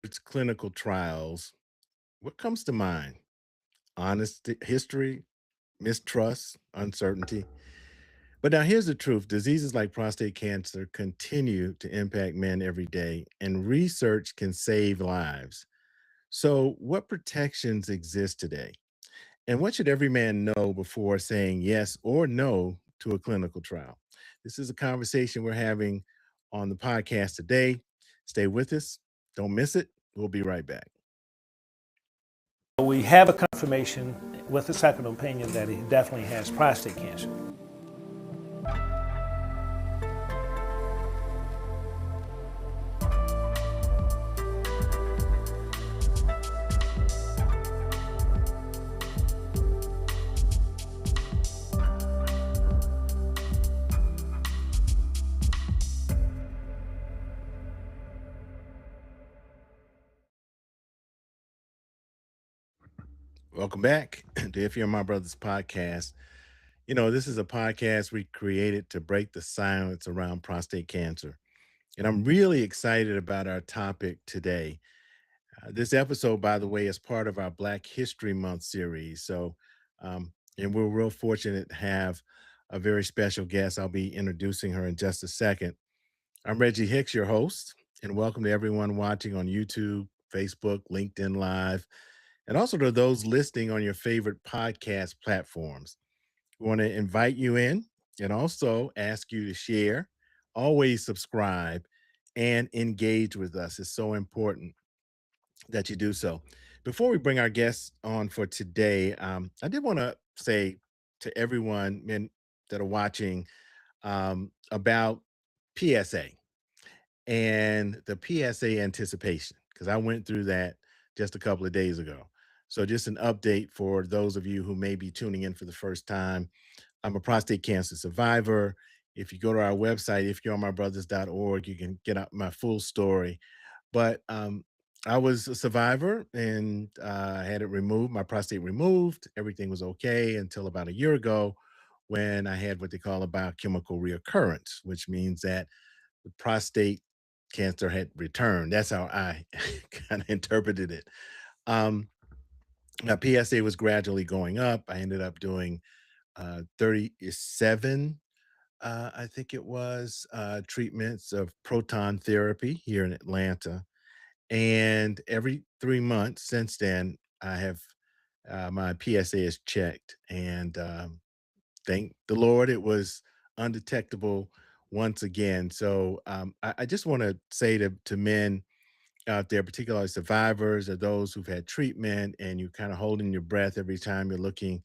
It's clinical trials. What comes to mind? Honesty, history, mistrust, uncertainty. But now here's the truth. Diseases like prostate cancer continue to impact men every day, and research can save lives. So, what protections exist today? And what should every man know before saying yes or no to a clinical trial? This is a conversation we're having on the podcast today. Stay with us. Don't miss it. We'll be right back. We have a confirmation with a second opinion that he definitely has prostate cancer. Welcome back to If You're My Brother's podcast. This is a podcast we created to break the silence around prostate cancer. And I'm really excited about our topic today. This episode, by the way, is part of our Black History Month series. And we're real fortunate to have a very special guest. I'll be introducing her in just a second. I'm Reggie Hicks, your host, and welcome to everyone watching on YouTube, Facebook, LinkedIn Live, and also to those listening on your favorite podcast platforms. We want to invite you in and also ask you to share, always subscribe, and engage with us. It's so important that you do so. Before we bring our guests on for today, I did want to say to everyone men that are watching about PSA and the PSA anticipation, because I went through that just a couple of days ago. So, just an update for those of you who may be tuning in for the first time. I'm a prostate cancer survivor. If you go to our website, ifyouaremybrothers.org, you can get out my full story. But I was a survivor and I had it removed, my prostate removed. Everything was okay until about a year ago when I had what they call a biochemical reoccurrence, which means that the prostate cancer had returned. That's how I kind of interpreted it. Um, my PSA was gradually going up. I ended up doing 37, I think it was, treatments of proton therapy here in Atlanta. And every 3 months since then, I have my PSA is checked. And thank the Lord, it was undetectable once again. So I just want to say to men out there, particularly survivors or those who've had treatment and you're kind of holding your breath every time you're looking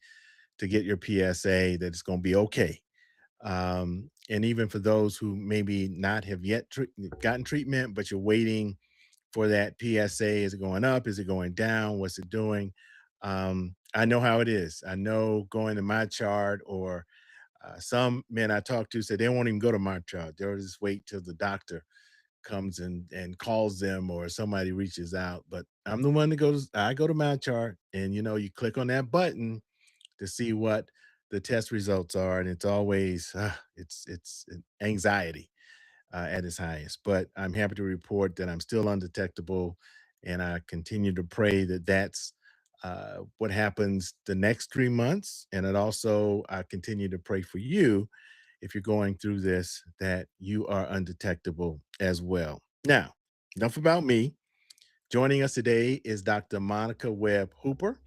to get your PSA, that it's going to be okay. And even for those who maybe not have yet gotten treatment, but you're waiting for that PSA, is it going up? Is it going down? What's it doing? I know how it is. I know going to my chart or some men I talk to say they won't even go to my chart. They'll just wait till the doctor comes and calls them or somebody reaches out. But I'm the one that goes, I go to my chart and you click on that button to see what the test results are. And it's always, it's anxiety at its highest. But I'm happy to report that I'm still undetectable, and I continue to pray that that's what happens the next 3 months. And it also, I continue to pray for you if you're going through this, that you are undetectable as well. Now, enough about me. Joining us today is Dr. Monica Webb Hooper.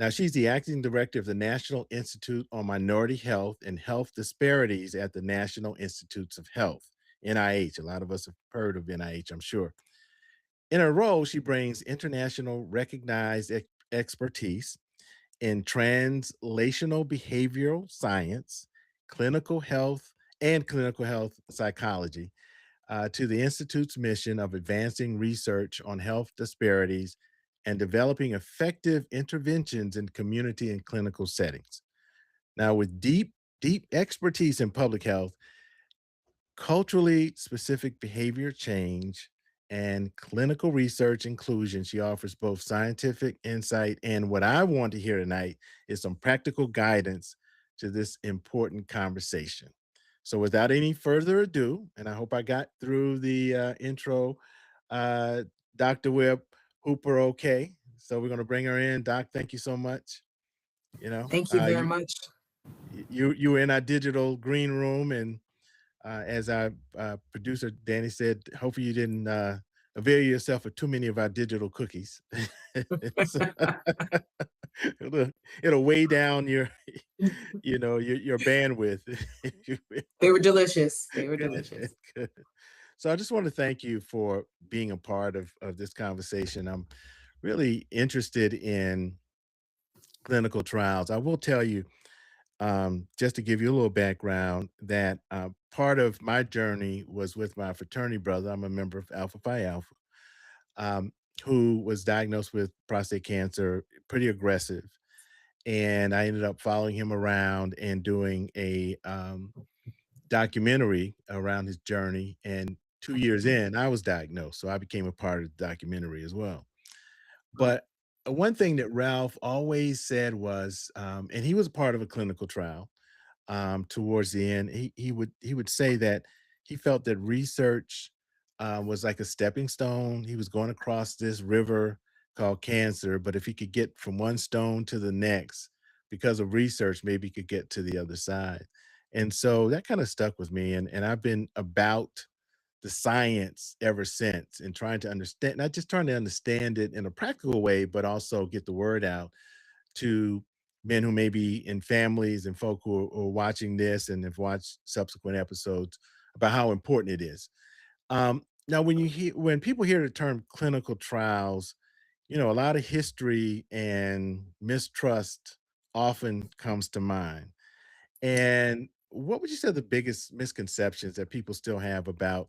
Now, she's the acting director of the National Institute on Minority Health and Health Disparities at the National Institutes of Health, NIH. A lot of us have heard of NIH, I'm sure. In her role, she brings international recognized expertise in translational behavioral science, clinical health, and clinical health psychology to the Institute's mission of advancing research on health disparities and developing effective interventions in community and clinical settings. Now, with deep expertise in public health, culturally specific behavior change, and clinical research inclusion, she offers both scientific insight and what I want to hear tonight is some practical guidance to this important conversation. So, without any further ado, and I hope I got through the intro, uh, Dr. Webb, Hooper okay. So we're gonna bring her in. Doc, thank you so much. You know, Thank you very much. you were in our digital green room, and as our producer Danny said, hopefully you didn't avail yourself of too many of our digital cookies. So, it'll, it'll weigh down your, your bandwidth. if you will. They were delicious. They were Good, delicious. good. So I just want to thank you for being a part of this conversation. I'm really interested in clinical trials. I will tell you, just to give you a little background, that part of my journey was with my fraternity brother. I'm a member of Alpha Phi Alpha, um, who was diagnosed with prostate cancer, pretty aggressive. And I ended up following him around and doing a documentary around his journey. And 2 years in, I was diagnosed. So I became a part of the documentary as well. But one thing that Ralph always said was, and he was part of a clinical trial, towards the end, he would say that he felt that research was like a stepping stone. He was going across this river called cancer, but if he could get from one stone to the next because of research, maybe he could get to the other side. And so that kind of stuck with me, and I've been about the science ever since, and trying to understand, not just trying to understand it in a practical way, but also get the word out to men who may be in families and folk who are watching this and have watched subsequent episodes about how important it is. Now, when people hear the term clinical trials, a lot of history and mistrust often comes to mind. And what would you say are the biggest misconceptions that people still have about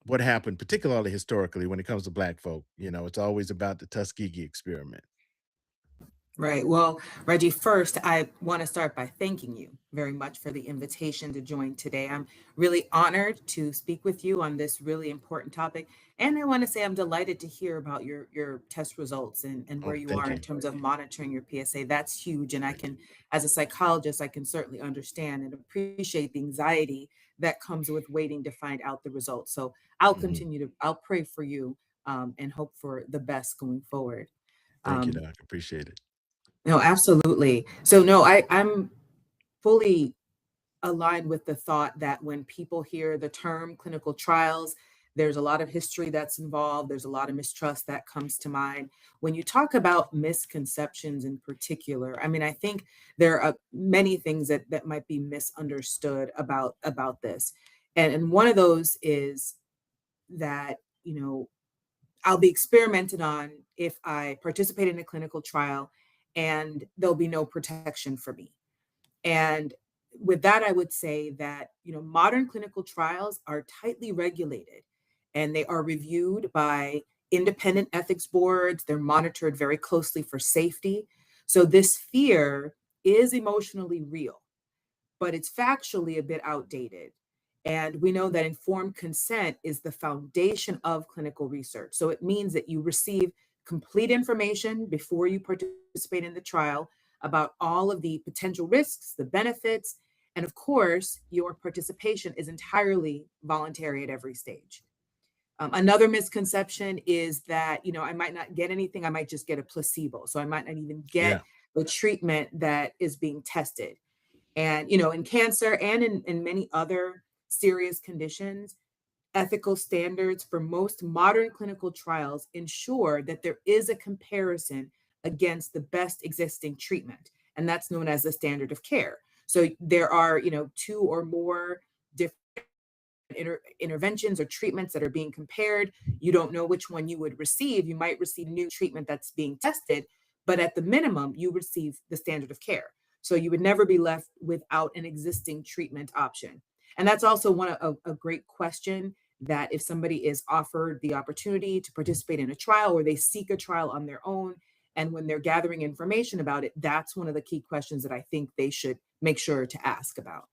what happened, particularly historically, when it comes to Black folk? It's always about the Tuskegee experiment. Right. Well, Reggie, first, I want to start by thanking you very much for the invitation to join today. I'm really honored to speak with you on this really important topic. And I want to say I'm delighted to hear about your test results and where Oh, you thank are you. in terms of monitoring your PSA. That's huge. And I can, as a psychologist, I can certainly understand and appreciate the anxiety that comes with waiting to find out the results. So Mhm. I'll pray for you and hope for the best going forward. Thank you, Um, Doc. Appreciate it. no, absolutely. So no, I'm fully aligned with the thought that when people hear the term clinical trials, there's a lot of history that's involved. There's a lot of mistrust that comes to mind. When you talk about misconceptions in particular, I mean, I think there are many things that might be misunderstood about this. And one of those is that, I'll be experimented on if I participate in a clinical trial and there'll be no protection for me. And with that, I would say that, modern clinical trials are tightly regulated and they are reviewed by independent ethics boards. They're monitored very closely for safety. So this fear is emotionally real, but it's factually a bit outdated. And we know that informed consent is the foundation of clinical research. So it means that you receive complete information before you participate in the trial about all of the potential risks, the benefits, and of course, your participation is entirely voluntary at every stage. Another misconception is that, I might not get anything, I might just get a placebo. So I might not even get Yeah. the treatment that is being tested. And, in cancer and in many other serious conditions, ethical standards for most modern clinical trials ensure that there is a comparison against the best existing treatment. And that's known as the standard of care. So there are, two or more different interventions or treatments that are being compared. You don't know which one you would receive. You might receive new treatment that's being tested, but at the minimum, you receive the standard of care. So you would never be left without an existing treatment option. And that's also a great question that if somebody is offered the opportunity to participate in a trial or they seek a trial on their own, and when they're gathering information about it, that's one of the key questions that I think they should make sure to ask about,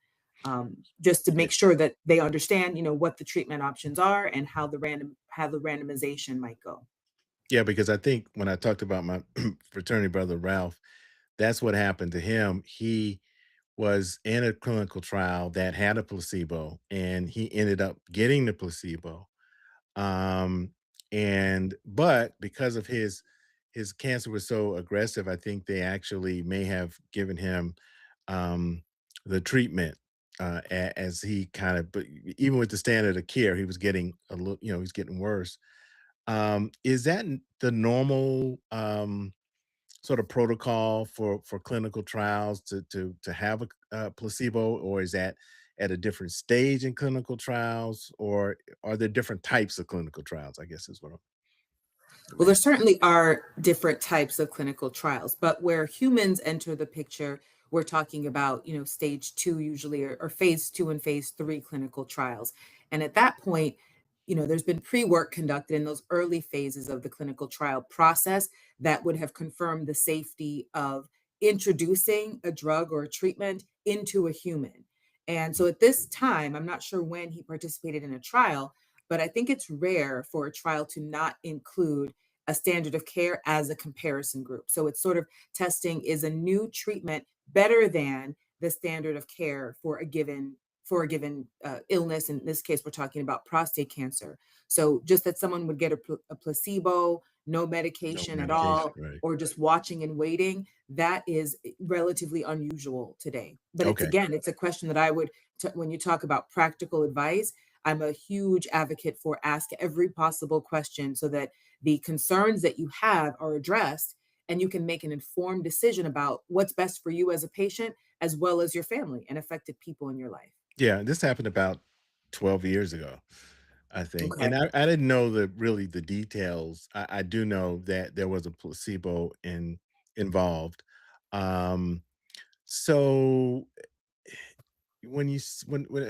just to Yeah. make sure that they understand, what the treatment options are and how the randomization might go. Yeah, because I think when I talked about my fraternity brother Ralph, that's what happened to him. He was in a clinical trial that had a placebo, and he ended up getting the placebo. Um, And but because of his cancer was so aggressive, I think they actually may have given him um, the treatment as he kind of, but even with the standard of care, he was getting a little, he's getting worse. Is that the normal sort of protocol for clinical trials to have a placebo, or is that at a different stage in clinical trials, or are there different types of clinical trials? I guess is what I'm Well, there asking. certainly are different types of clinical trials, but where humans enter the picture, we're talking about, stage two usually, or phase two and phase three clinical trials. And at that point, there's been pre-work conducted in those early phases of the clinical trial process that would have confirmed the safety of introducing a drug or a treatment into a human. And so at this time, I'm not sure when he participated in a trial, but I think it's rare for a trial to not include a standard of care as a comparison group. So it's sort of testing, is a new treatment better than the standard of care for a given illness. In this case, we're talking about prostate cancer. So just that someone would get a placebo, no No medication at medication, all, right? or just watching and waiting, that is relatively unusual today. But it's Okay. again, it's a question that when you talk about practical advice, I'm a huge advocate for ask every possible question so that the concerns that you have are addressed and you can make an informed decision about what's best for you as a patient as well as your family and affected people in your life. Yeah, this happened about 12 years ago, I think, Okay. and I didn't know the details. I do know that there was a placebo involved. Um, so when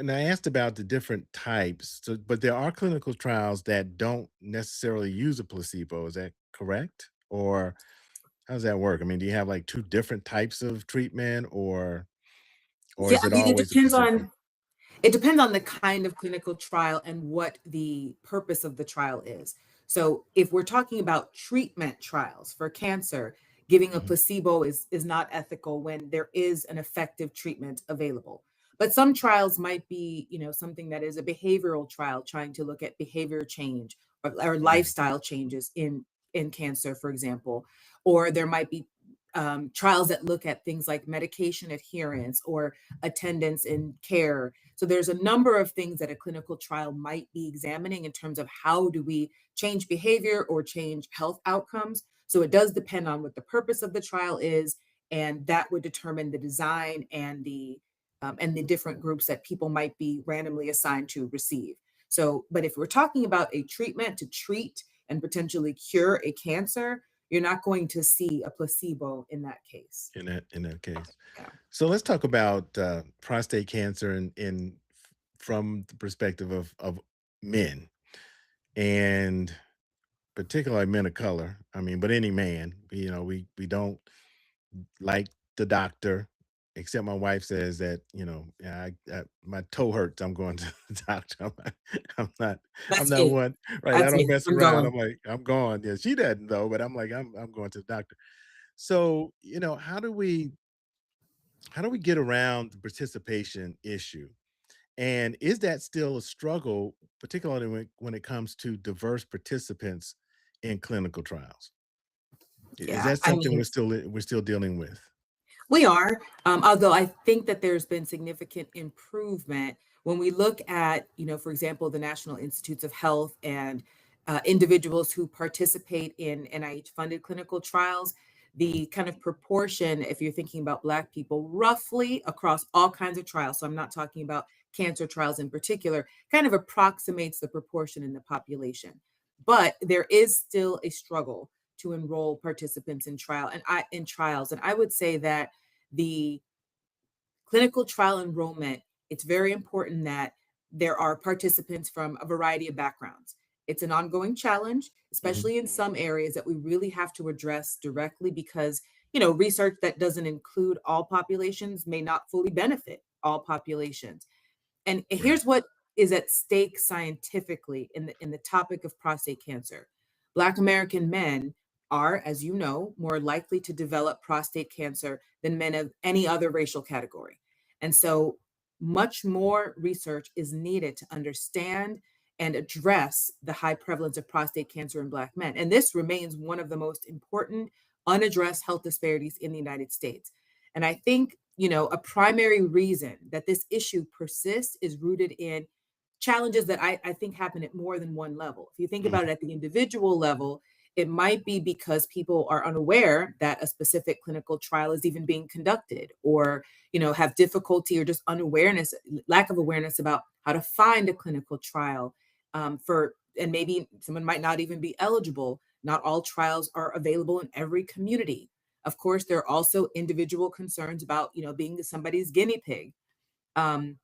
I asked about the different types, so but there are clinical trials that don't necessarily use a placebo. Is that correct? Or how does that work? I mean, do you have like two different types of treatment, or Yeah, is I it mean, always a placebo? it depends on the kind of clinical trial and what the purpose of the trial is. So, if we're talking about treatment trials for cancer, giving a Mhm. placebo is not ethical when there is an effective treatment available. But some trials might be, something that is a behavioral trial trying to look at behavior change or Yeah. lifestyle changes in cancer, for example. Or there might be trials that look at things like medication adherence or attendance in care. So there's a number of things that a clinical trial might be examining in terms of how do we change behavior or change health outcomes. So it does depend on what the purpose of the trial is, and that would determine the design and the different groups that people might be randomly assigned to receive. So, but if we're talking about a treatment to treat and potentially cure a cancer, you're not going to see a placebo in that case. In that case. Yeah. So let's talk about prostate cancer from the perspective of men, and particularly men of color. I mean, but any man, we don't like the doctor, except my wife says that, yeah, my toe hurts. I'm going to the doctor. I'm not, I'm That's not me. one, right? I That's don't me. mess I'm around. going. I'm like, I'm going. Yeah, she doesn't though, but I'm like, I'm going to the doctor. So, how do we get around the participation issue? And is that still a struggle, particularly when it comes to diverse participants in clinical trials? Is Yeah. that I something mean, we're still dealing with? we are, although I think that there's been significant improvement when we look at, for example, the National Institutes of Health and individuals who participate in NIH-funded clinical trials. The kind of proportion, if you're thinking about Black people, roughly across all kinds of trials, so I'm not talking about cancer trials in particular, kind of approximates the proportion in the population. But there is still a struggle to enroll participants in trials, and I would say that the clinical trial enrollment, it's very important that there are participants from a variety of backgrounds. It's an ongoing challenge, Mhm. especially in some areas that we really have to address directly because, research that doesn't include all populations may not fully benefit all populations. And Right. here's what is at stake scientifically in the topic of prostate cancer. Black American men are, as you know, more likely to develop prostate cancer than men of any other racial category. And so much more research is needed to understand and address the high prevalence of prostate cancer in Black men. And this remains one of the most important unaddressed health disparities in the United States. And I think, a primary reason that this issue persists is rooted in challenges that I think happen at more than one level. If you think about Mhm. it at the individual level, it might be because people are unaware that a specific clinical trial is even being conducted, or have difficulty or just unawareness, lack of awareness about how to find a clinical trial, for and maybe someone might not even be eligible. Not all trials are available in every community. Of course, there are also individual concerns about being somebody's guinea pig. Um,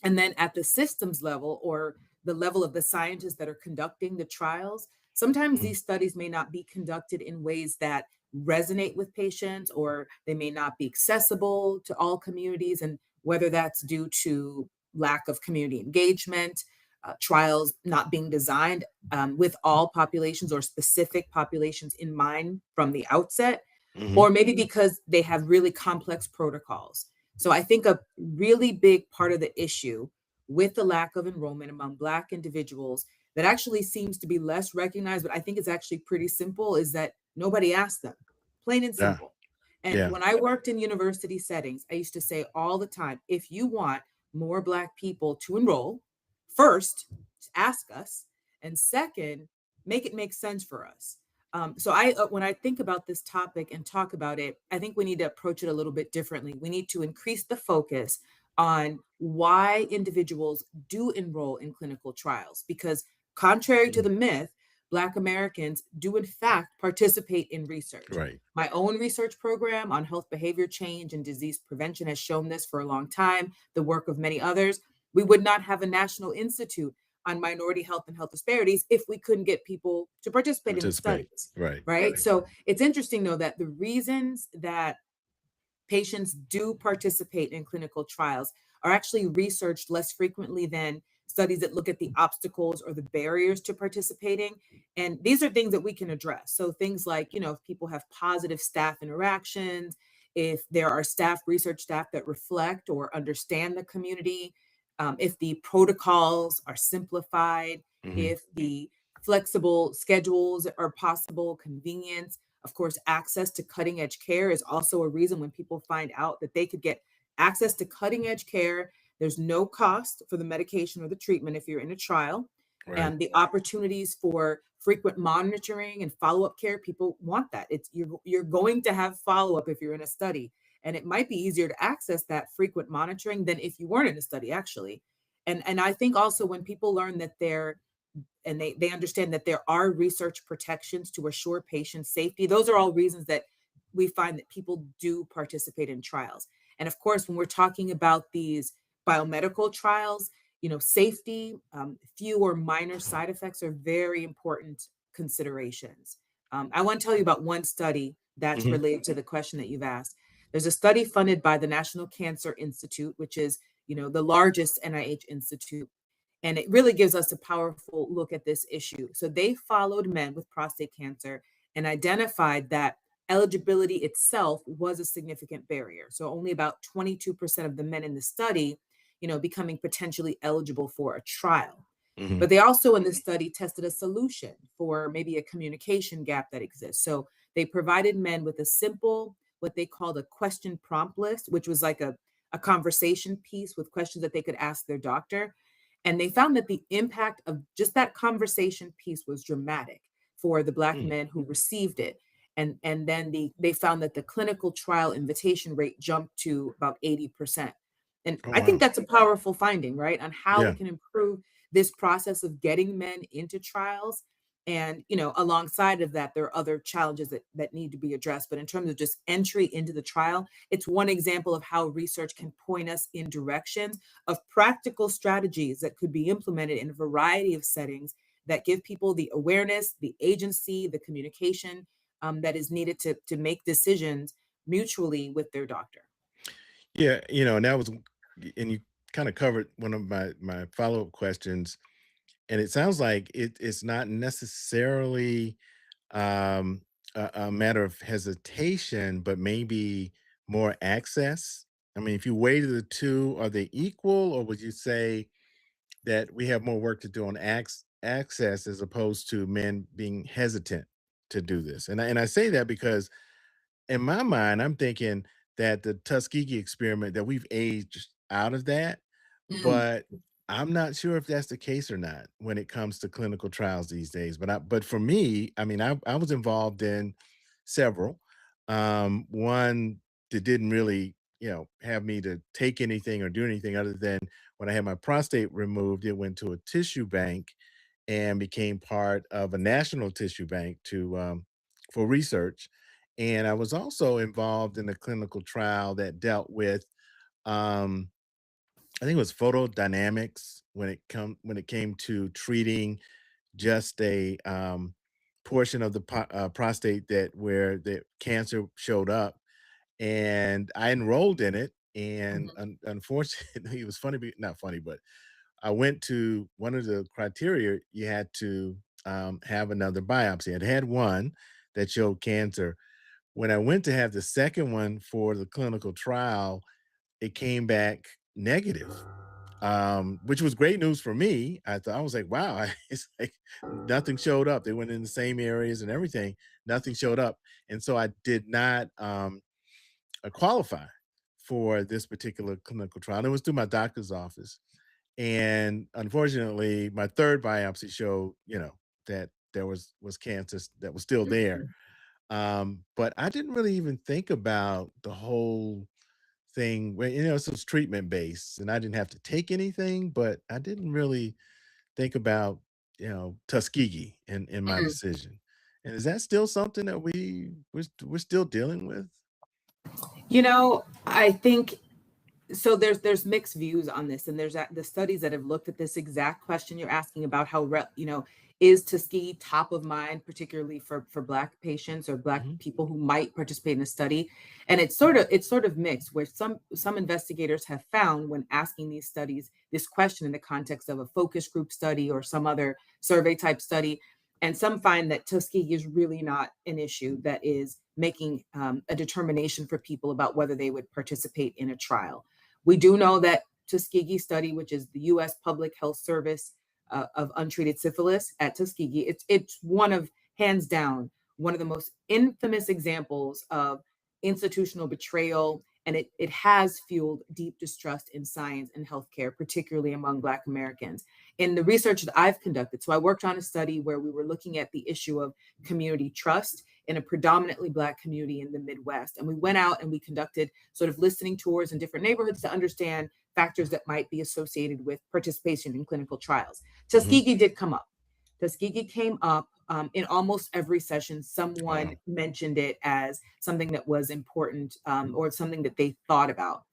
and then at the systems level, or the level of the scientists that are conducting the trials, sometimes Mhm. these studies may not be conducted in ways that resonate with patients, or they may not be accessible to all communities. And whether that's due to lack of community engagement, trials not being designed with all populations or specific populations in mind from the outset, Mhm. or maybe because they have really complex protocols. So I think a really big part of the issue with the lack of enrollment among Black individuals that actually seems to be less recognized, but I think it's actually pretty simple, is that nobody asked them, plain and Yeah. simple. And Yeah. when I worked in university settings, I used to say all the time, if you want more Black people to enroll, first, ask us. And second, make it make sense for us. When I think about this topic and talk about it, I think we need to approach it a little bit differently. We need to increase the focus on why individuals do enroll in clinical trials, because contrary to Mhm. the myth, Black Americans do in fact participate in research. Right. My own research program on health behavior change and disease prevention has shown this for a long time, the work of many others. We would not have a national institute on minority health and health disparities if we couldn't get people to participate in the Participate. studies, Right. right? So it's interesting, though, that the reasons that patients do participate in clinical trials are actually researched less frequently than studies that look at the obstacles or the barriers to participating. And these are things that we can address. So things like, if people have positive staff interactions, if there are research staff that reflect or understand the community, if the protocols are simplified, Mhm. if the flexible schedules are possible, convenience. Of course, access to cutting edge care is also a reason. When people find out that they could get access to cutting edge care, there's no cost for the medication or the treatment if you're in a trial. Right. And the opportunities for frequent monitoring and follow-up care, people want that. You're going to have follow-up if you're in a study. And it might be easier to access that frequent monitoring than if you weren't in a study, actually. And I think also when people learn that they understand that there are research protections to assure patient safety. Those are all reasons that we find that people do participate in trials. And of course, when we're talking about these biomedical trials, safety, few or minor side effects are very important considerations. I want to tell you about one study that's Mhm. related to the question that you've asked. There's a study funded by the National Cancer Institute, which is, the largest NIH institute, and it really gives us a powerful look at this issue. So they followed men with prostate cancer and identified that eligibility itself was a significant barrier. So only about 22% of the men in the study, becoming potentially eligible for a trial. Mhm. But they also in this study tested a solution for maybe a communication gap that exists. So they provided men with a simple, what they called a question prompt list, which was like a conversation piece with questions that they could ask their doctor. And they found that the impact of just that conversation piece was dramatic for the Black Mm. men who received it. And then they found that the clinical trial invitation rate jumped to about 80%. And Oh, I think wow. that's a powerful finding, right? On how we Yeah. can improve this process of getting men into trials. And, alongside of that, there are other challenges that need to be addressed. But in terms of just entry into the trial, it's one example of how research can point us in directions of practical strategies that could be implemented in a variety of settings that give people the awareness, the agency, the communication that is needed to make decisions mutually with their doctor. Yeah, and that was and you kinda covered one of my follow-up questions, and it sounds like it's not necessarily, a matter of hesitation, but maybe more access? I mean, if you weighed the 2, are they equal, or would you say, that we have more work to do on access as opposed to men being hesitant to do this. And I say that because in my mind, I'm thinking that the Tuskegee experiment that we've aged out of that, Mm, but I'm not sure if that's the case or not when it comes to clinical trials these days. But for me, I mean, I was involved in several. One that didn't really, have me to take anything or do anything other than when I had my prostate removed, it went to a tissue bank and became part of a national tissue bank to for research. And I was also involved in a clinical trial that dealt with um, I think it was photodynamics when it came to treating just a portion of the prostate that where the cancer showed up, and I enrolled in it. And mhm, unfortunately, it was funny, not funny, but I went to one of the criteria. You had to have another biopsy. I'd had one that showed cancer. When I went to have the second one for the clinical trial, it came back negative, which was great news for me. I was like, wow, it's like nothing showed up. They went in the same areas and everything, nothing showed up. And so I did not qualify for this particular clinical trial. It was through my doctor's office. And unfortunately, my third biopsy showed, that there was cancer that was still there. mhm, But I didn't really even think about the whole thing where, so it's treatment based and I didn't have to take anything, but I didn't really think about, Tuskegee in my mhm. decision. And is that still something that we're still dealing with? I think so. There's mixed views on this, and there's the studies that have looked at this exact question you're asking about how is Tuskegee top of mind, particularly for Black patients or Black Mhm, people who might participate in a study, and it's sort of mixed, where some investigators have found when asking these studies this question in the context of a focus group study or some other survey type study, and some find that Tuskegee is really not an issue that is making a determination for people about whether they would participate in a trial. We do know that Tuskegee Study, which is the U.S. Public Health Service of untreated syphilis at Tuskegee, it's one of, hands down, one of the most infamous examples of institutional betrayal, and it has fueled deep distrust in science and healthcare, particularly among Black Americans. In the research that I've conducted, so I worked on a study where we were looking at the issue of community trust in a predominantly Black community in the Midwest. And we went out and we conducted sort of listening tours in different neighborhoods to understand factors that might be associated with participation in clinical trials. mhm. Tuskegee did come up. Tuskegee came up in almost every session. Someone Wow. mentioned it as something that was important, or something that they thought about.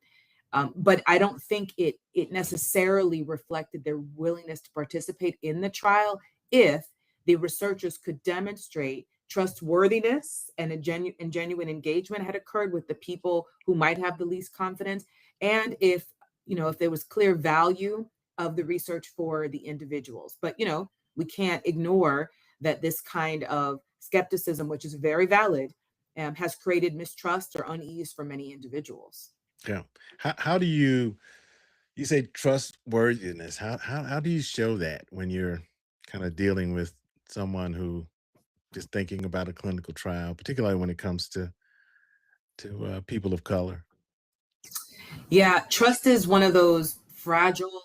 But I don't think it necessarily reflected their willingness to participate in the trial if the researchers could demonstrate trustworthiness and genuine engagement had occurred with the people who might have the least confidence, and if there was clear value of the research for the individuals. But we can't ignore that this kind of skepticism, which is very valid, has created mistrust or unease for many individuals. Yeah. How do you say trustworthiness? How do you show that when you're kind of dealing with someone who just thinking about a clinical trial, particularly when it comes to people of color? Yeah, trust is one of those fragile,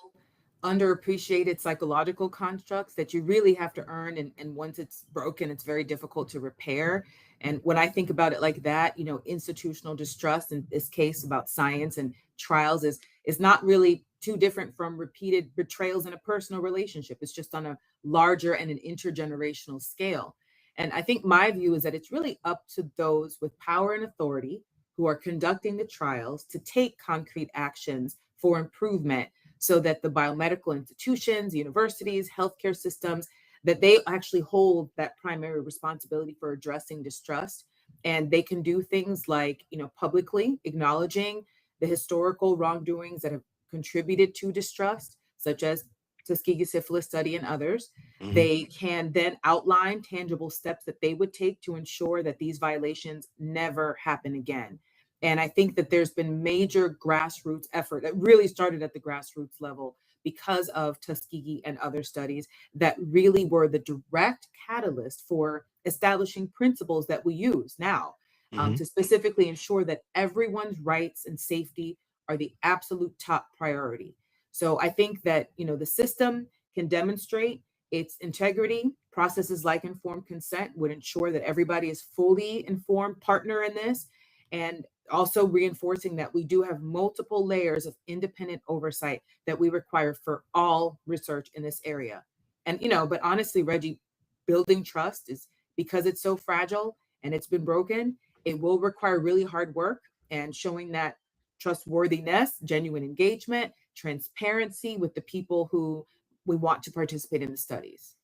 underappreciated psychological constructs that you really have to earn. And once it's broken, it's very difficult to repair. And when I think about it like that, institutional distrust in this case about science and trials is not really too different from repeated betrayals in a personal relationship. It's just on a larger and an intergenerational scale. And I think my view is that it's really up to those with power and authority who are conducting the trials to take concrete actions for improvement so that the biomedical institutions, universities, healthcare systems, that they actually hold that primary responsibility for addressing distrust. And they can do things like, publicly acknowledging the historical wrongdoings that have contributed to distrust, such as Tuskegee syphilis study and others. Mhm. They can then outline tangible steps that they would take to ensure that these violations never happen again. And I think that there's been major grassroots effort that really started at the grassroots level because of Tuskegee and other studies that really were the direct catalyst for establishing principles that we use now, Hmm. to specifically ensure that everyone's rights and safety are the absolute top priority. So I think that, the system can demonstrate its integrity. Processes like informed consent would ensure that everybody is fully informed partner in this, and also reinforcing that we do have multiple layers of independent oversight that we require for all research in this area. And, but honestly, Reggie, building trust is, because it's so fragile and it's been broken, it will require really hard work, and showing that trustworthiness, genuine engagement, transparency with the people who we want to participate in the studies.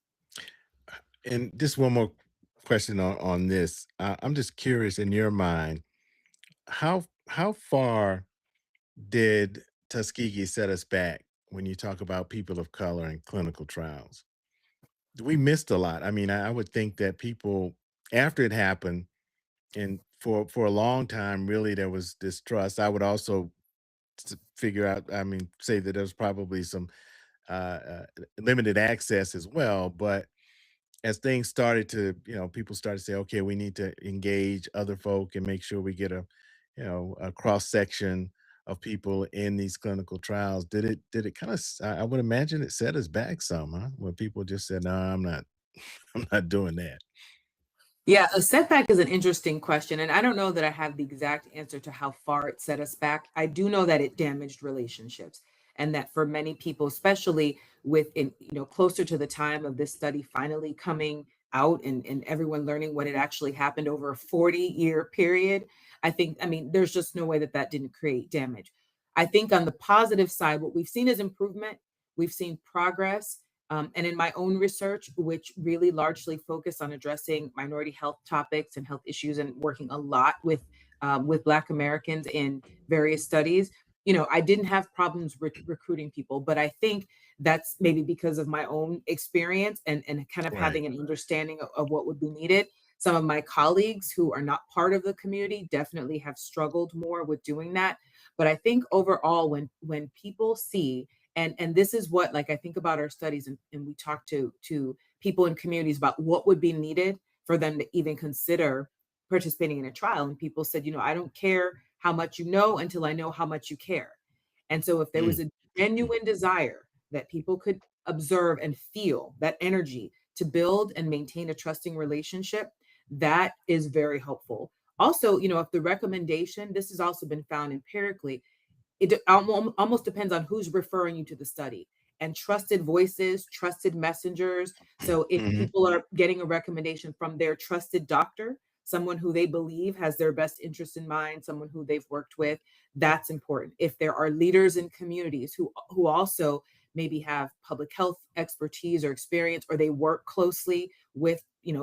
And just one more question on this. I'm just curious, in your mind, how far did Tuskegee set us back when you talk about people of color in clinical trials? We missed a lot. I mean, I would think that people, after it happened, and for a long time, really there was distrust. I would also figure out, I mean, say that there's probably some limited access as well. But as things started to, people started to say, okay, we need to engage other folk and make sure we get a cross section of people in these clinical trials. Did it kind of, I would imagine it set us back some, huh? When people just said, no, I'm not, I'm not doing that. Yeah, a setback is an interesting question. And I don't know that I have the exact answer to how far it set us back. I do know that it damaged relationships. And that for many people, especially within, closer to the time of this study finally coming out, and everyone learning what had actually happened over a 40-year period, I mean, there's just no way that that didn't create damage. I think on the positive side, what we've seen is improvement. We've seen progress, and in my own research, which really largely focused on addressing minority health topics and health issues, and working a lot with Black Americans in various studies, I didn't have problems recruiting people. But I think that's maybe because of my own experience, and kind of Right. having an understanding of what would be needed. Some of my colleagues who are not part of the community definitely have struggled more with doing that. But I think overall, when people see, and this is what, like, I think about our studies, and we talk to people in communities about what would be needed for them to even consider participating in a trial. And people said, I don't care how much you know until I know how much you care. And so if there was Mm. a genuine desire that people could observe and feel that energy to build and maintain a trusting relationship, that is very helpful. Also, if the recommendation, this has also been found empirically, almost depends on who's referring you to the study, and trusted voices, trusted messengers. So if Hmm. people are getting a recommendation from their trusted doctor, someone who they believe has their best interest in mind, someone who they've worked with, that's important. If there are leaders in communities who also maybe have public health expertise or experience, or they work closely with,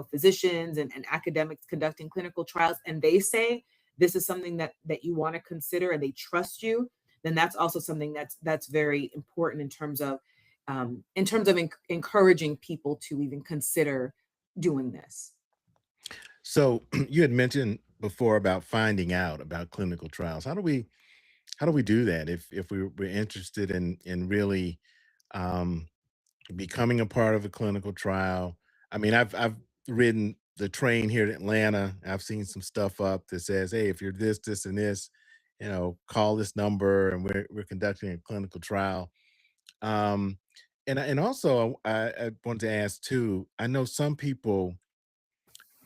physicians and academics conducting clinical trials, and they say this is something that you want to consider, and they trust you, then that's also something that's very important in terms of encouraging people to even consider doing this. So you had mentioned before about finding out about clinical trials. How do we do that if we're interested in really um, becoming a part of a clinical trial? I mean, I've ridden the train here to Atlanta. I've seen some stuff up that says, "Hey, if you're this, and this, call this number, and we're conducting a clinical trial." Um, and also, I wanted to ask too. I know some people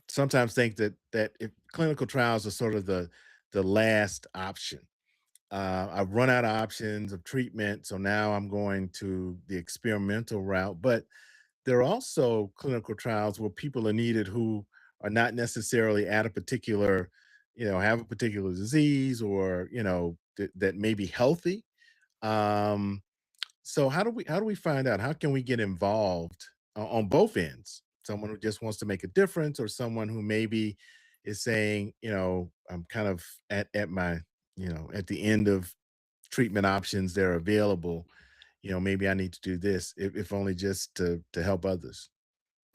sometimes think that if clinical trials are sort of the last option. I've run out of options of treatment, so now I'm going to the experimental route. But there are also clinical trials where people are needed who are not necessarily at a particular, have a particular disease, or that may be healthy. Um, so how do we find out? How can we get involved on both ends? Someone who just wants to make a difference, or someone who maybe is saying, I'm kind of at my, at the end of treatment options that are available. Maybe I need to do this, if only just to help others.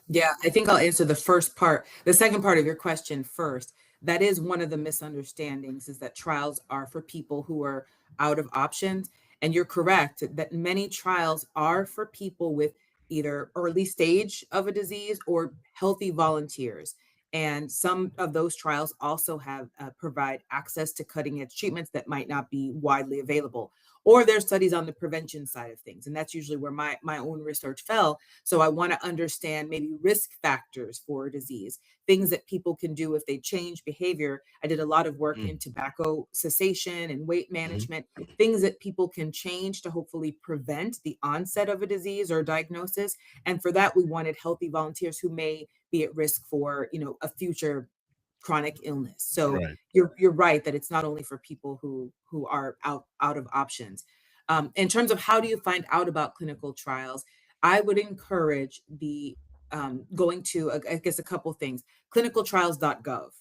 Yeah, I think I'll answer the second part of your question first. That is one of the misunderstandings, is that trials are for people who are out of options. And you're correct that many trials are for people with either early stage of a disease or healthy volunteers. And some of those trials also have provide access to cutting edge treatments that might not be widely available. Or there's studies on the prevention side of things. And that's usually where my own research fell. So I want to understand maybe risk factors for a disease, things that people can do if they change behavior. I did a lot of work in Mm, tobacco cessation and weight mhm. management, things that people can change to hopefully prevent the onset of a disease or diagnosis. And for that, we wanted healthy volunteers who may be at risk for, a future chronic illness. So Right. you're right that it's not only for people who are out of options. In terms of how do you find out about clinical trials, I would encourage the going to I guess a couple things. Clinicaltrials.gov,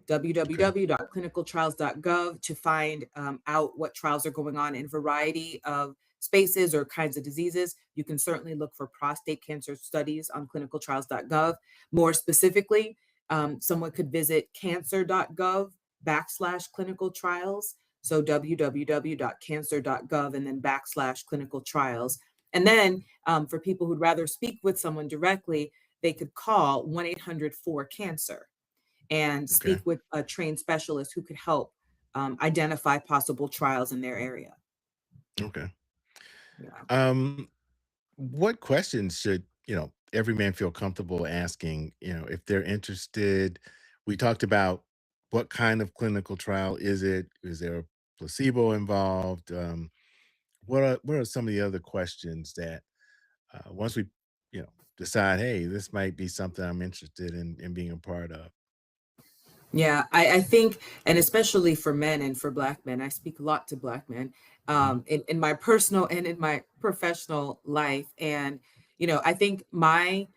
Okay. www.clinicaltrials.gov, to find out what trials are going on in a variety of spaces or kinds of diseases. You can certainly look for prostate cancer studies on clinicaltrials.gov. More specifically, someone could visit cancer.gov/clinical trials. So www.cancer.gov and then /clinical trials. And then for people who'd rather speak with someone directly, they could call 1-800-4-CANCER and Okay. speak with a trained specialist who could help identify possible trials in their area. Okay. Yeah. Um, what questions should, every man feel comfortable asking, if they're interested? We talked about what kind of clinical trial is it? Is there a placebo involved? What are some of the other questions that once we, decide, hey, this might be something I'm interested in being a part of? Yeah, I think, and especially for men and for Black men, I speak a lot to Black men Mhm. in my personal and in my professional life. And, I think my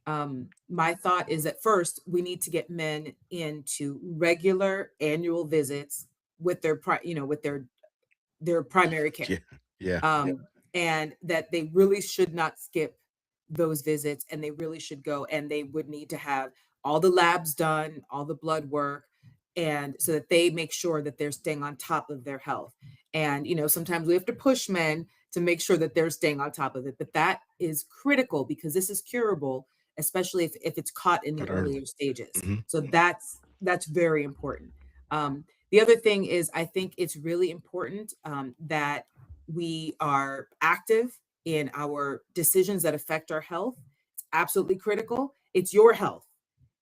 thought is that first we need to get men into regular annual visits with their primary Yeah. care. Yeah. And that they really should not skip those visits, and they really should go, and they would need to have all the labs done, all the blood work, and so that they make sure that they're staying on top of their health. And sometimes we have to push men to make sure that they're staying on top of it, but that is critical because this is curable, especially if it's caught in the But early. earlier stages. Hmm. So that's very important. The other thing is, I think it's really important that we are active in our decisions that affect our health. It's absolutely critical. It's your health,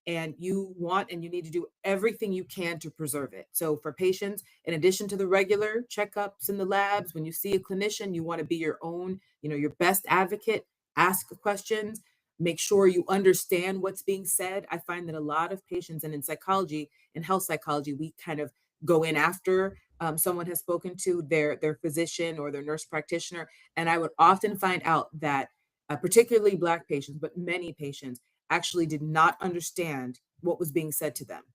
and you want and you need to do everything you can to preserve it. So for patients, in addition to the regular checkups in the labs, when you see a clinician, you want to be your own, your best advocate, ask questions, make sure you understand what's being said. I find that a lot of patients, and in psychology, in health psychology, we kind of go in after someone has spoken to their physician or their nurse practitioner, and I would often find out that particularly Black patients, but many patients actually did not understand what was being said to them.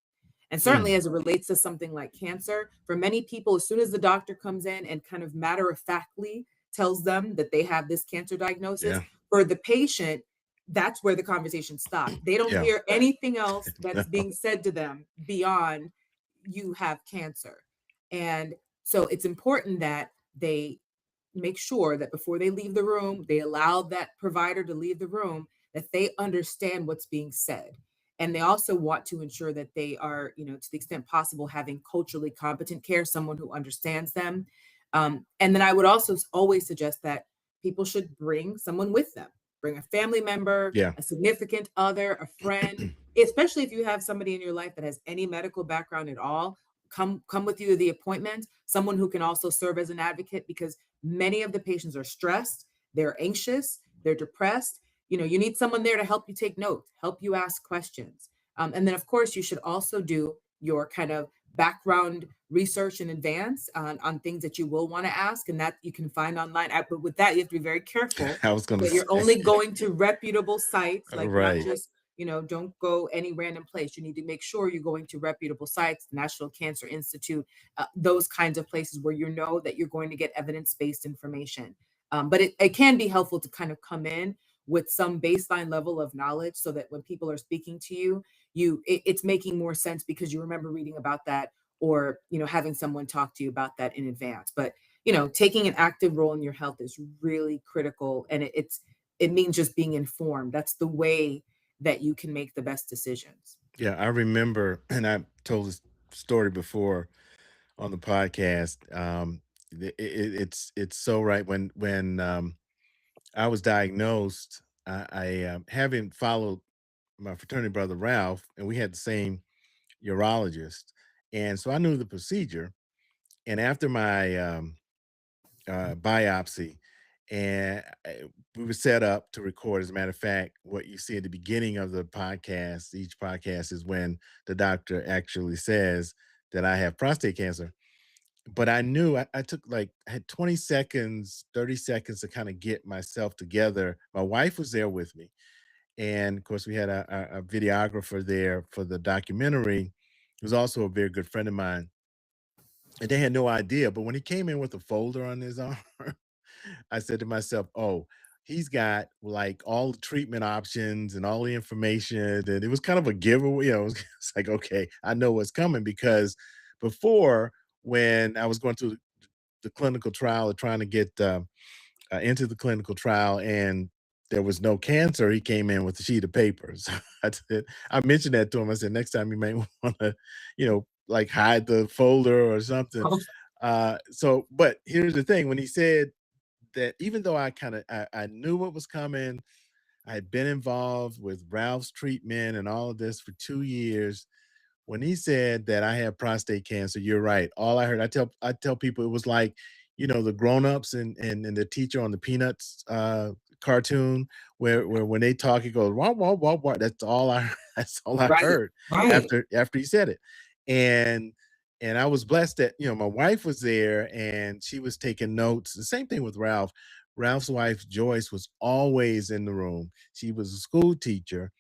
And certainly Mm, as it relates to something like cancer, for many people, as soon as the doctor comes in and kind of matter of factly tells them that they have this cancer diagnosis, yeah. for the patient, that's where the conversation stops. They don't Yeah. hear anything else that's No. being said to them beyond you have cancer. And so it's important that they make sure that before they leave the room, they allow that provider to leave the room, that they understand what's being said. And they also want to ensure that they are, to the extent possible, having culturally competent care, someone who understands them. And then I would also always suggest that people should bring someone with them, bring a family member, Yeah. a significant other, a friend, especially if you have somebody in your life that has any medical background at all. Come with you to the appointment, someone who can also serve as an advocate, because many of the patients are stressed, they're anxious, they're depressed. You need someone there to help you take notes, help you ask questions. And then, of course, you should also do your kind of background research in advance on things that you will want to ask, and that you can find online. But with that, you have to be very careful I was gonna that you're say. only going to reputable sites, like not Right. just, don't go any random place. You need to make sure you're going to reputable sites, the National Cancer Institute, those kinds of places where you know that you're going to get evidence-based information. But it can be helpful to kind of come in with some baseline level of knowledge so that when people are speaking to you, it's making more sense because you remember reading about that, or having someone talk to you about that in advance. But taking an active role in your health is really critical. And it means just being informed. That's the way that you can make the best decisions. Yeah, I remember, and I told this story before on the podcast. It's so right. When I was diagnosed, I having followed my fraternity brother Ralph, and we had the same urologist, and so I knew the procedure. And after my biopsy, and we were set up to record. As a matter of fact, what you see at the beginning of the podcast, each podcast, is when the doctor actually says that I have prostate cancer. But I knew I took like I had 20 seconds, 30 seconds to kind of get myself together. My wife was there with me. And of course, we had a videographer there for the documentary, who's also a very good friend of mine. And they had no idea. But when he came in with a folder on his arm, I said to myself, "Oh, he's got like all the treatment options and all the information." And it was kind of a giveaway. It's like, okay, I know what's coming because before, when I was going through the clinical trial of trying to get into the clinical trial and there was no cancer, he came in with a sheet of paper. So I mentioned that to him. I said, next time you may want to, like hide the folder or something. But here's the thing: when he said that, even though I knew what was coming, I had been involved with Ralph's treatment and all of this for 2 years. When he said that I had prostate cancer, you're right. All I heard, I tell people it was like, the grown-ups and the teacher on the Peanuts cartoon where when they talk, it goes wah wah wah wah. That's all I that's all I Right. heard Right. after he said it. And I was blessed that, my wife was there and she was taking notes. The same thing with Ralph. Ralph's wife, Joyce, was always in the room. She was a school teacher.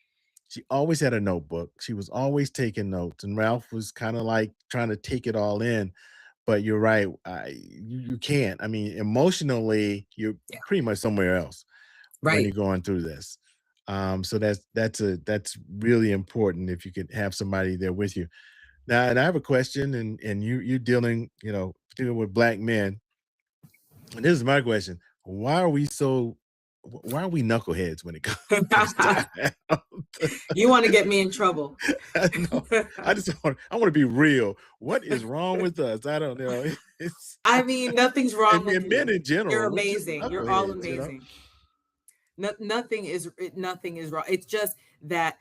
She always had a notebook. She was always taking notes, and Ralph was kind of like trying to take it all in. But you're right. You can't. I mean, emotionally, you're Yeah. pretty much somewhere else when Right. you're going through this. So that's really important if you could have somebody there with you. Now, and I have a question, and you're dealing, particularly with black men. And this is my question: Why are we knuckleheads when it comes to health? You want to get me in trouble. No, I want to be real. What is wrong with us? I don't know. It's I mean, nothing's wrong with and men you. in You're general, we're just amazing. You're all knuckleheads. amazing. Nothing is wrong. It's just that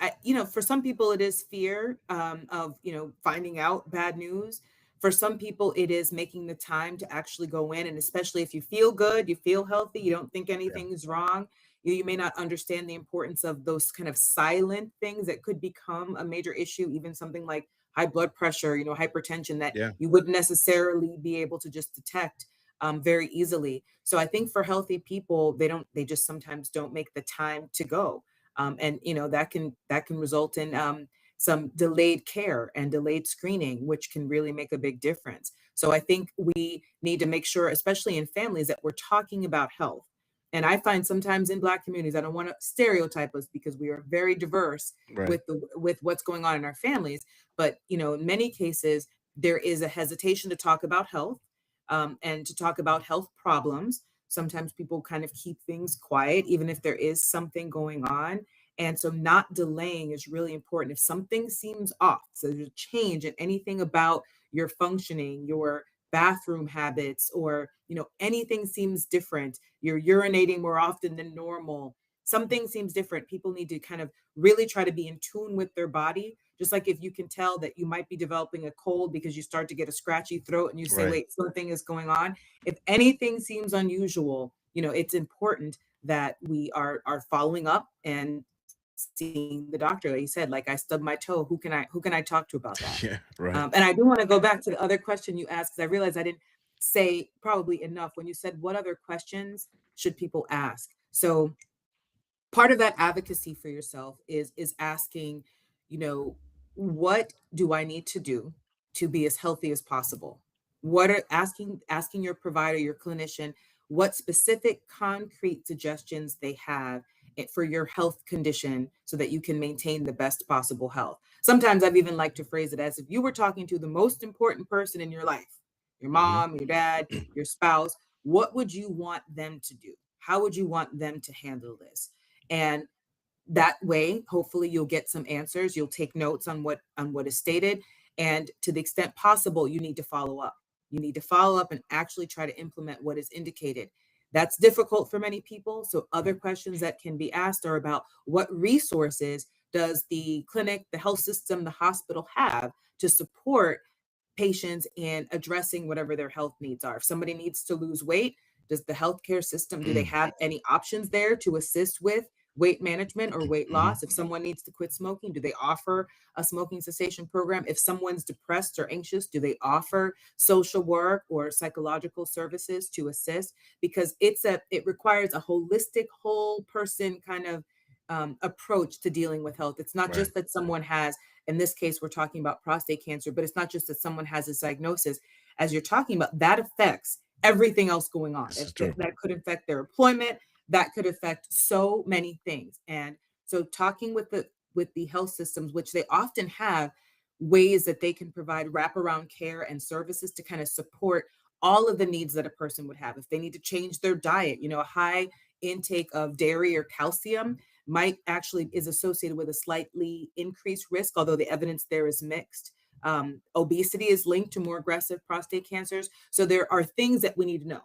for some people it is fear of finding out bad news. For some people it is making the time to actually go in, and especially if you feel good, you feel healthy, you don't think Yeah, anything is wrong. You may not understand the importance of those kind of silent things that could become a major issue, even something like high blood pressure, hypertension, that yeah, you wouldn't necessarily be able to just detect very easily. So I think for healthy people, they just sometimes don't make the time to go. And that can result in some delayed care and delayed screening, which can really make a big difference. So I think we need to make sure, especially in families, that we're talking about health. And I find sometimes in Black communities, I don't want to stereotype us because we are very diverse right, with what's going on in our families. But in many cases, there is a hesitation to talk about health, and to talk about health problems. Sometimes people kind of keep things quiet, even if there is something going on. And so, not delaying is really important. If something seems off, so there's a change in anything about your functioning, your bathroom habits, or anything seems different, you're urinating more often than normal, something seems different, people need to kind of really try to be in tune with their body. Just like if you can tell that you might be developing a cold because you start to get a scratchy throat and you say, right. wait, something is going on. If anything seems unusual, it's important that we are following up and seeing the doctor. Like you said, like, I stubbed my toe. Who can I talk to about that? Yeah, right. And I do want to go back to the other question you asked, because I realized I didn't say probably enough when you said, what other questions should people ask? So part of that advocacy for yourself is asking, you know what do I need to do to be as healthy as possible? What are asking your provider, your clinician, what specific concrete suggestions they have for your health condition, so that you can maintain the best possible health. Sometimes I've even liked to phrase it as if you were talking to the most important person in your life, your Mhm. mom, your dad, your spouse, what would you want them to do? How would you want them to handle this? And that way, hopefully you'll get some answers. You'll take notes on what is stated. And to the extent possible, you need to follow up. You need to follow up and actually try to implement what is indicated. That's difficult for many people. So other questions that can be asked are about what resources does the clinic, the health system, the hospital have to support patients in addressing whatever their health needs are. If somebody needs to lose weight, does the healthcare system, do they have any options there to assist with weight management or weight Mhm. loss? If someone needs to quit smoking, do they offer a smoking cessation program? If someone's depressed or anxious, do they offer social work or psychological services to assist? Because it requires a holistic, whole person kind of approach to dealing with health. It's not Right. just that someone has, in this case, we're talking about prostate cancer, but it's not just that someone has this diagnosis. As you're talking about, that affects everything else going on. This is true. That could affect their employment, that could affect so many things. And so talking with the health systems, which they often have ways that they can provide wraparound care and services to kind of support all of the needs that a person would have. If they need to change their diet, a high intake of dairy or calcium might actually is associated with a slightly increased risk, although the evidence there is mixed. Obesity is linked to more aggressive prostate cancers. So there are things that we need to know.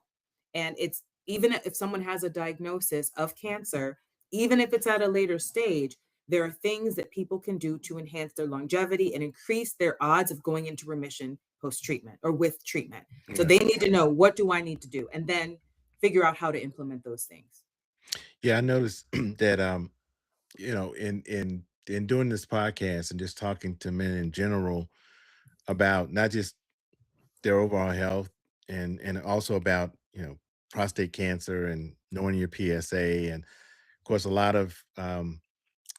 And it's even if someone has a diagnosis of cancer, even if it's at a later stage, there are things that people can do to enhance their longevity and increase their odds of going into remission post treatment or with treatment. So Yeah. they need to know, what do I need to do? And then figure out how to implement those things. Yeah, I noticed that in doing this podcast and just talking to men in general about not just their overall health and also about, prostate cancer and knowing your PSA. And of course a lot of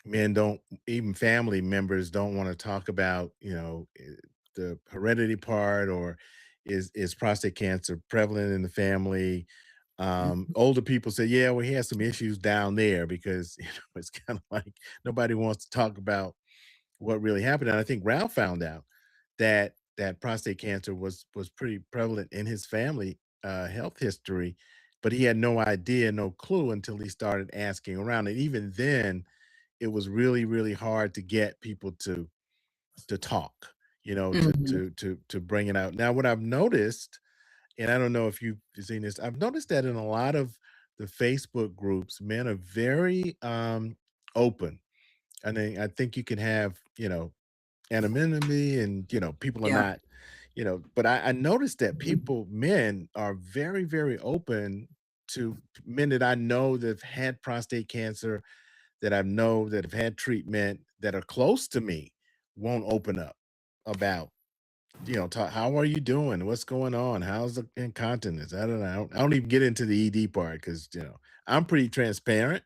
men don't, even family members don't want to talk about, the heredity part, or is prostate cancer prevalent in the family. Mhm. Older people say, yeah, well, he has some issues down there, because it's kind of like nobody wants to talk about what really happened. And I think Ralph found out that prostate cancer was pretty prevalent in his family health history, but he had no idea, no clue, until he started asking around. And even then, it was really, really hard to get people to talk, Mhm. to bring it out. Now, what I've noticed, and I don't know if you've seen this, I've noticed that in a lot of the Facebook groups, men are very open. I think you can have, anonymity, and people are Yeah. not, but I noticed that men are very, very open to men that I know that have had prostate cancer, that I know that have had treatment, that are close to me, won't open up about, talk, how are you doing? What's going on? How's the incontinence? I don't know. I don't even get into the ED part, because I'm pretty transparent.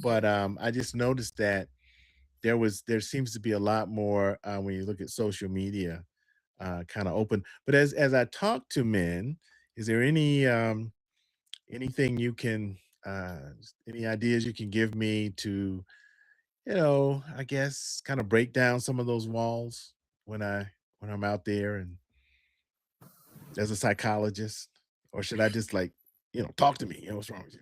But I just noticed that there seems to be a lot more when you look at social media, kind of open. But as I talk to men, is there anything you can any ideas you can give me to, I guess, kind of break down some of those walls when I'm out there and as a psychologist? Or should I just, like, talk to me? What's wrong with you?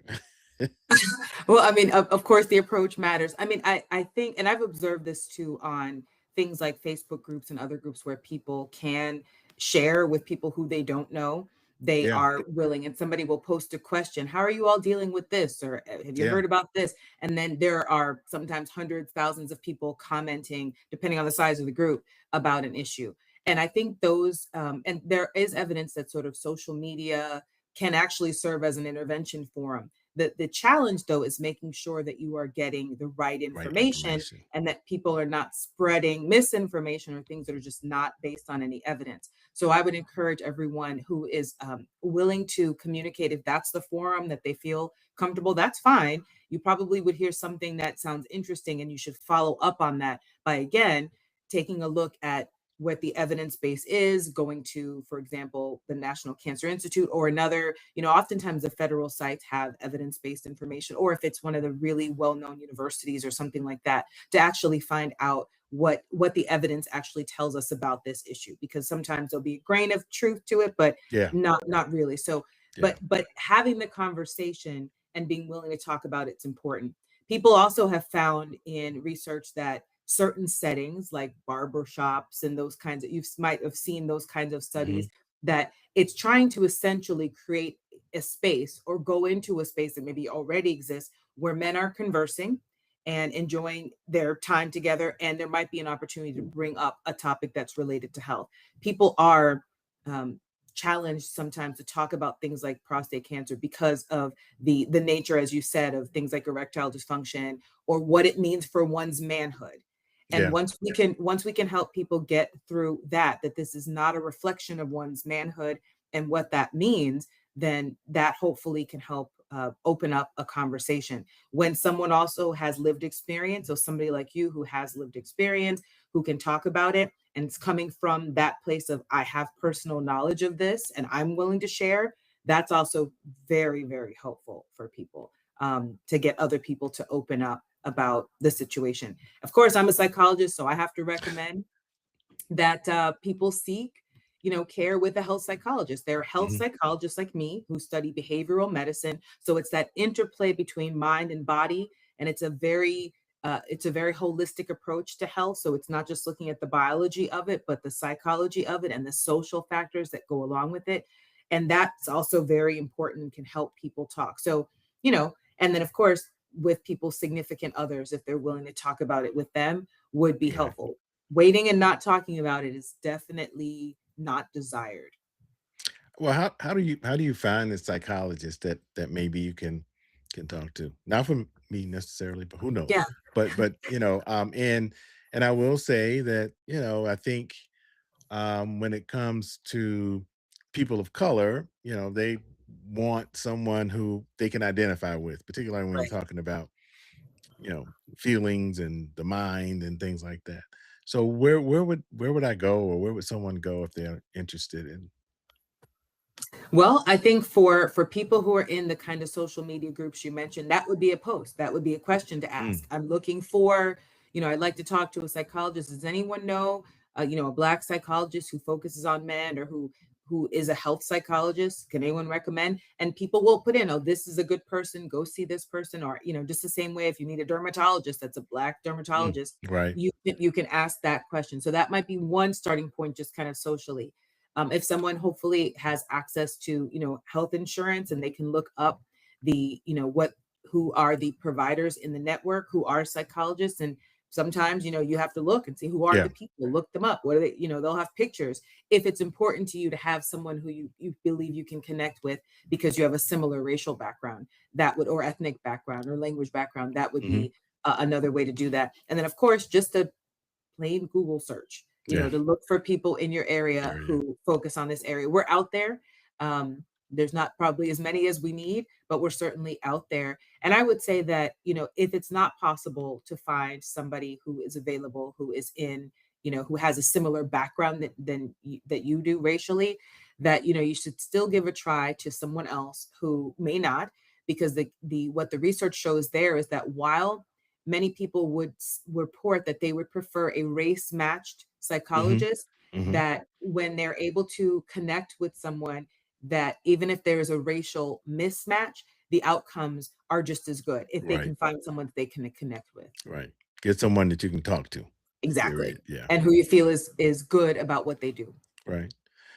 Well, I mean, of course, the approach matters. I mean, I think, and I've observed this too on things like Facebook groups and other groups where people can share with people who they don't know. They Yeah, are willing, and somebody will post a question: "How are you all dealing with this?" Or "Have you yeah, heard about this?" And then there are sometimes hundreds, thousands of people commenting, depending on the size of the group, about an issue. And I think and there is evidence that sort of social media can actually serve as an intervention forum. The challenge though is making sure that you are getting the right right information information. and that people are not spreading misinformation or things that are just not based on any evidence. So I would encourage everyone who is willing to communicate, if that's the forum that they feel comfortable, that's fine. You probably would hear something that sounds interesting and you should follow up on that by, again, taking a look at what the evidence base is, going to, for example, the National Cancer Institute or another, oftentimes the federal sites have evidence-based information, or if it's one of the really well-known universities or something like that, to actually find out what the evidence actually tells us about this issue, because sometimes there'll be a grain of truth to it, but Yeah. not really. So, Yeah. but having the conversation and being willing to talk about it's important. People also have found in research that certain settings like barber shops and those kinds of, you might have seen those kinds of Hmm. studies, that it's trying to essentially create a space or go into a space that maybe already exists where men are conversing and enjoying their time together, and there might be an opportunity to bring up a topic that's related to health. People are um, challenged sometimes to talk about things like prostate cancer because of the nature, as you said, of things like erectile dysfunction or what it means for one's manhood. And Yeah. once we can help people get through that this is not a reflection of one's manhood and what that means, then that hopefully can help open up a conversation. When someone also has lived experience, so somebody like you who has lived experience, who can talk about it, and it's coming from that place of, I have personal knowledge of this and I'm willing to share, that's also very, very helpful for people, to get other people to open up about the situation. Of course, I'm a psychologist, so I have to recommend that people seek, care with a health psychologist. There are health Hmm. psychologists like me who study behavioral medicine, so it's that interplay between mind and body, and it's a very holistic approach to health. So it's not just looking at the biology of it, but the psychology of it and the social factors that go along with it. And that's also very important and can help people talk. So, and then of course, with people's significant others, if they're willing to talk about it with them, would be Right. helpful. Waiting and not talking about it is definitely not desired. Well, how do you find the psychologist that maybe you can talk to? Not from me necessarily, but who knows? Yeah. But and I will say that, I think when it comes to people of color, they want someone who they can identify with, particularly when you're Right. talking about, you know, feelings and the mind and things like that. So where would I go, or where would someone go if they're interested in? Well, I think for people who are in the kind of social media groups you mentioned, that would be a post. That would be a question to ask. Mm, I'm looking for, I'd like to talk to a psychologist. Does anyone know, a Black psychologist who focuses on men, or who is a health psychologist? Can anyone recommend? And people will put in, oh, this is a good person. Go see this person. Or, just the same way, if you need a dermatologist, that's a Black mm, dermatologist, right. you can ask that question. So that might be one starting point, just kind of socially. If someone hopefully has access to, health insurance, and they can look up what who are the providers in the network who are psychologists. And sometimes, you have to look and see who are Yeah. the people, look them up. What are they, they'll have pictures. If it's important to you to have someone who you believe you can connect with because you have a similar racial background, that would, or ethnic background or language background, that would Hmm. be another way to do that. And then of course, just a plain Google search, Yeah. to look for people in your area There you who focus on this area. We're out there. There's not probably as many as we need, but we're certainly out there. And I would say that, if it's not possible to find somebody who is available, who is in, who has a similar background that you do racially, that, you should still give a try to someone else who may not, because the what the research shows there is that while many people would report that they would prefer a race matched go. psychologist, Hmm. Hmm. that when they're able to connect with someone, that even if there's a racial mismatch, the outcomes are just as good if they Right. can find someone that they can connect with. Right. Get someone that you can talk to. Exactly. Period. Yeah. And who you feel is good about what they do. Right.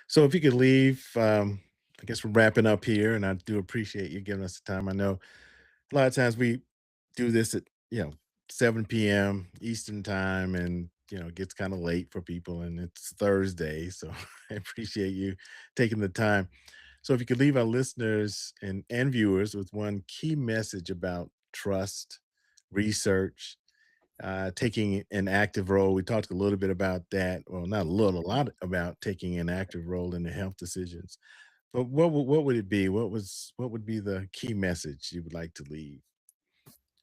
So if you could leave, I guess we're wrapping up here, and I do appreciate you giving us the time. I know a lot of times we do this at, 7 p.m. Eastern time, and it gets kind of late for people, and it's Thursday. So I appreciate you taking the time. So if you could leave our listeners and viewers with one key message about trust, research, taking an active role. We talked a little bit about that. Well, not a little, a lot about taking an active role in the health decisions. But what would it be? What would be the key message you would like to leave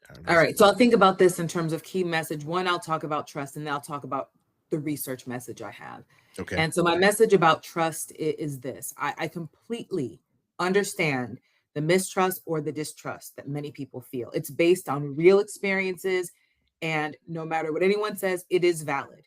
our All right. listeners? So I'll think about this in terms of key message. One, I'll talk about trust, and then I'll talk about the research message I have. Okay. And so my message about trust is this. I completely understand the mistrust or the distrust that many people feel. It's based on real experiences, And no matter what anyone says, it is valid.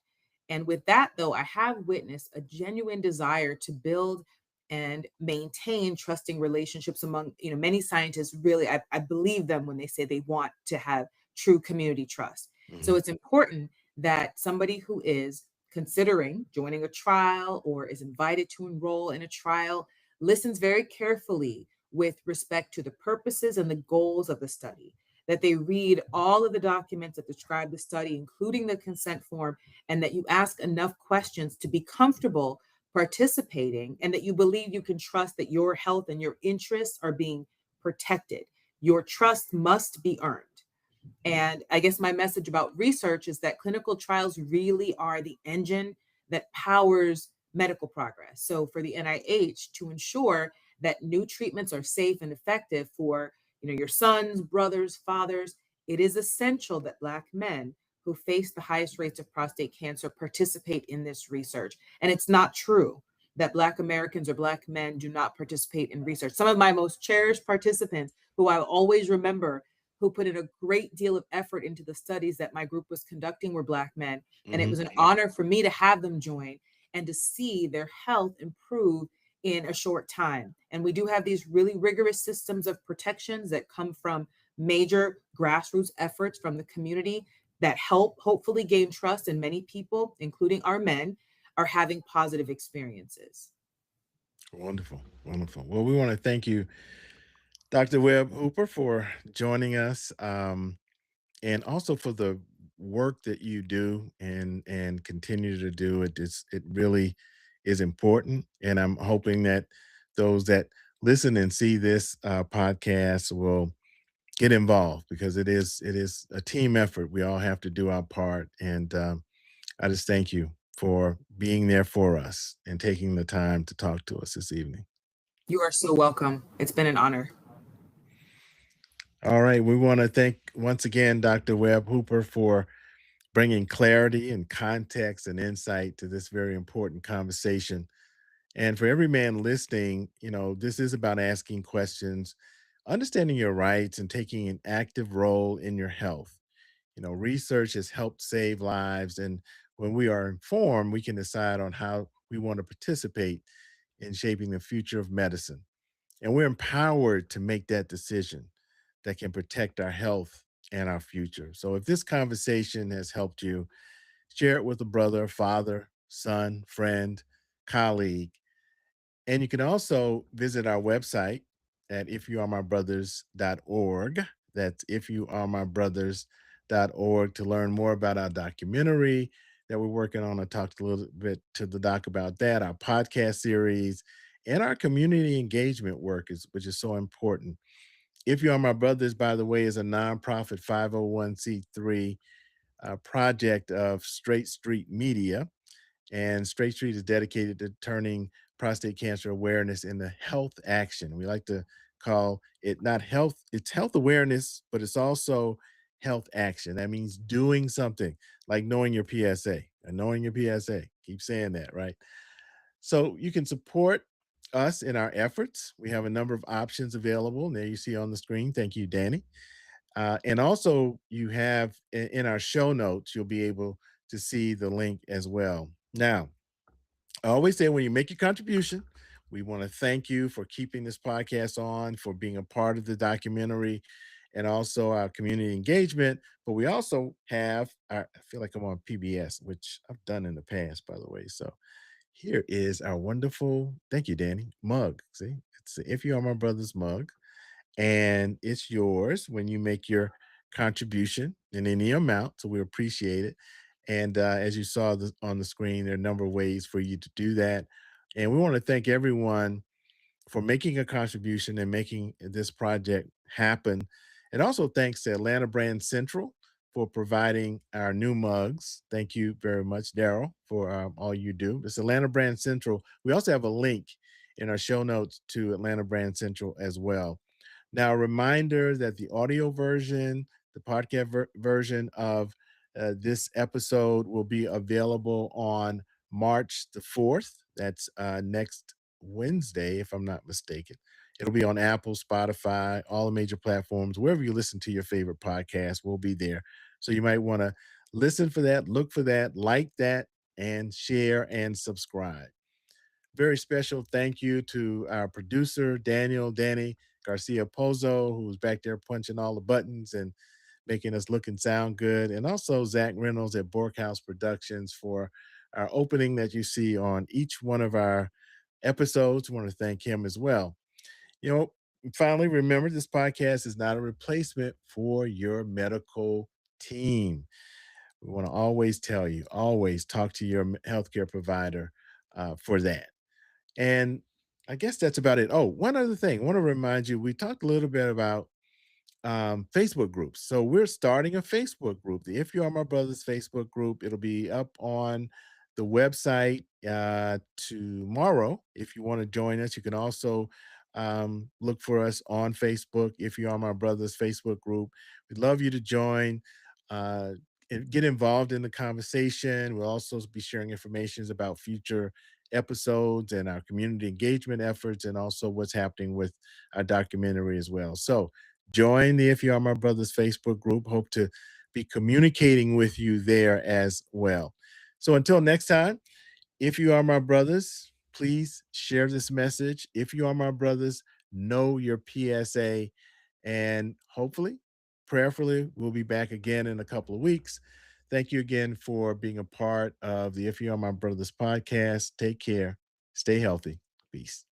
And with that, though, I have witnessed a genuine desire to build and maintain trusting relationships among, many scientists. Really, I believe them when they say they want to have true community trust. So Mhm. it's important that somebody who is considering joining a trial or is invited to enroll in a trial listens very carefully with respect to the purposes and the goals of the study, that they read all of the documents that describe the study, including the consent form, and that you ask enough questions to be comfortable participating, and that you believe you can trust that your health and your interests are being protected. Your trust must be earned. And I guess my message about research is that clinical trials really are the engine that powers medical progress. So for the NIH to ensure that new treatments are safe and effective for, your sons, brothers, fathers, it is essential that Black men who face the highest rates of prostate cancer participate in this research. And it's not true that Black Americans or Black men do not participate in research. Some of my most cherished participants who I'll always remember, who put in a great deal of effort into the studies that my group was conducting, were Black men. And it Mhm. was an honor for me to have them join and to see their health improve in a short time. And we do have these really rigorous systems of protections that come from major grassroots efforts from the community that help hopefully gain trust. And many people, including our men, are having positive experiences. Wonderful, wonderful. Well, we want to thank you, Dr. Webb Hooper, for joining us, and also for the work that you do and continue to do. It really is important, and I'm hoping that those that listen and see this podcast will get involved, because it is a team effort. We all have to do our part, and I just thank you for being there for us and taking the time to talk to us this evening. You are so welcome. It's been an honor. All right, we want to thank once again Dr. Webb Hooper for bringing clarity and context and insight to this very important conversation. And for every man listening, this is about asking questions, understanding your rights, and taking an active role in your health. Research has helped save lives, and when we are informed, we can decide on how we want to participate in shaping the future of medicine. And we're empowered to make that decision that can protect our health and our future. So if this conversation has helped you, share it with a brother, father, son, friend, colleague. And you can also visit our website at ifyouaremybrothers.org. That's ifyouaremybrothers.org to learn more about our documentary that we're working on. I talked a little bit to the doc about that, our podcast series, and our community engagement work, which is so important. If You Are My Brothers, by the way, is a nonprofit 501c3 project of Straight Street Media, and Straight Street is dedicated to turning prostate cancer awareness into health action. We like to call it not health, it's health awareness, but it's also health action. That means doing something like knowing your PSA and knowing your PSA. Keep saying that, right? So you can support us in our efforts. We have a number of options available. And there you see on the screen. Thank you, Danny. And also, you have in our show notes, you'll be able to see the link as well. Now, I always say when you make your contribution, we want to thank you for keeping this podcast on, for being a part of the documentary, and also our community engagement. But we also have I feel like I'm on PBS, which I've done in the past, by the way. So here is our wonderful, thank you, Danny, mug. See, it's the If You Are My Brother's mug, and it's yours when you make your contribution in any amount. So we appreciate it. And as you saw on the screen, there are a number of ways for you to do that. And we want to thank everyone for making a contribution and making this project happen. And also thanks to Atlanta Brand Central for providing our new mugs. Thank you very much, Daryl, for all you do. It's Atlanta Brand Central. We also have a link in our show notes to Atlanta Brand Central as well. Now, a reminder that the audio version, the podcast version of this episode will be available on March the 4th. That's next Wednesday, if I'm not mistaken. It'll be on Apple, Spotify, all the major platforms, wherever you listen to your favorite podcast, we'll be there. So you might want to listen for that, look for that, like that, and share and subscribe. Very special thank you to our producer, Danny Garcia Pozo, who's back there punching all the buttons and making us look and sound good. And also Zach Reynolds at Borkhouse Productions for our opening that you see on each one of our episodes. I want to thank him as well. You know, finally, remember this podcast is not a replacement for your medical team. We want to always tell you, always talk to your healthcare provider for that. And I guess that's about it. Oh, one other thing, I want to remind you, we talked a little bit about Facebook groups. So we're starting a Facebook group, the If You Are My Brothers Facebook group. It'll be up on the website tomorrow. If you want to join us, you can also look for us on Facebook, If You Are My Brothers Facebook group. We'd love you to join. Uh, and get involved in the conversation. We'll also be sharing information about future episodes and our community engagement efforts, and also what's happening with our documentary as well. So join the If You Are My Brothers Facebook group. Hope to be communicating with you there as well. So until next time, if you are my brothers, please share this message. If you are my brothers, know your PSA. And hopefully, prayerfully, we'll be back again in a couple of weeks. Thank you again for being a part of the If You Are My Brothers podcast. Take care. Stay healthy. Peace.